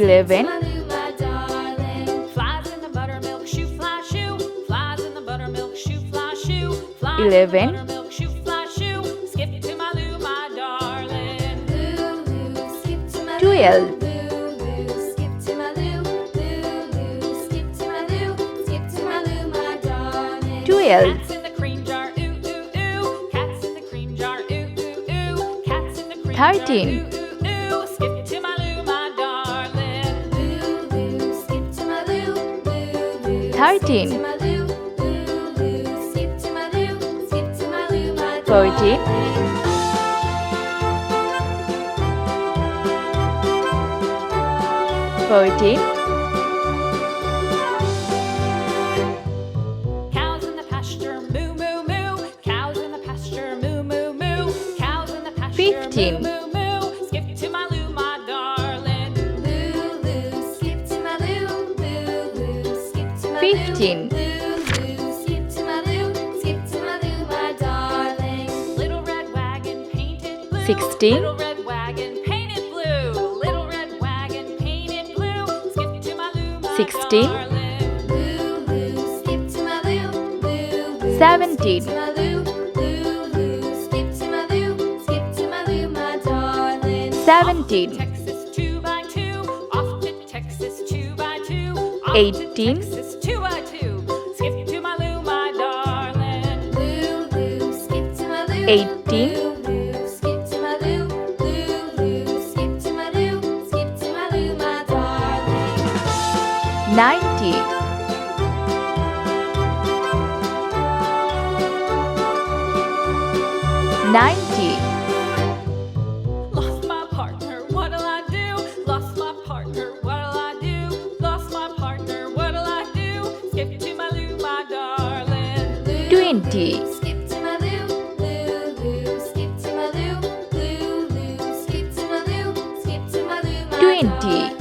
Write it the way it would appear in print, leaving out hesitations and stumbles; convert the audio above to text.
11, my darling. Flies in the buttermilk shoe, fly shoe. Flies in the buttermilk shoe, fly shoe. Flies 11, in the buttermilk shoe, fly shoe. Skip to my Lou, my darling. Lou, skip to my 12, Lou, skip to my Lou. Lou, skip to my Lou. Skip to my Lou, my darling. 12, Cats in the cream jar, ooh, ooh, ooh. Cats in the cream jar, ooh, ooh, ooh. Cats in the cream 13, jar, ooh, ooh, ooh. Skip to my Lou, my darling. Lou, skip to my Lou. Lou, 13, skip to my Lou. Lou, skip to my Lou. Skip to my Lou, my 14, darling. 14, Cows in the pasture, moo, moo, moo. Cows in the pasture, moo, moo, moo. Cows in the pasture, 15, moo, moo, moo. Skip to my Lou, my darling. Lou, Lou, skip to my Lou. Lou, Lou, skip to my 15, Lou. Lou, skip to my Lou. Skip to my Lou, my darling. Little red wagon painted blue. 16, Little red wagon painted blue. Little red wagon painted blue. Skip to my Lou, my 16, darling. Lou, Lou, skip to my Lou. Lou, Lou, 17, skip to my Lou. Lou, Lou, skip to my Lou. Skip to my Lou, my darling. 17, Texas 2 by 2. Off to Texas 2 by 2. Off 18, to Texas 2 by 2. Skip to my Lou, my darling. Lou, Lou, skip to my Lou. 18, Lou, Lou, skip to my Lou. Lou, Lou, skip to my Lou. Skip to my Lou, my darling. 90, 90, Lost my partner, what'll I do? Lost my partner, what'll I do? Lost my partner, what'll I do? Skip to my Lou, my darling. Lou, 20, skip to my Lou. Lou, Lou, skip to my Lou. Lou, Lou, skip to my Lou. Skip to my Lou, my 20, darling.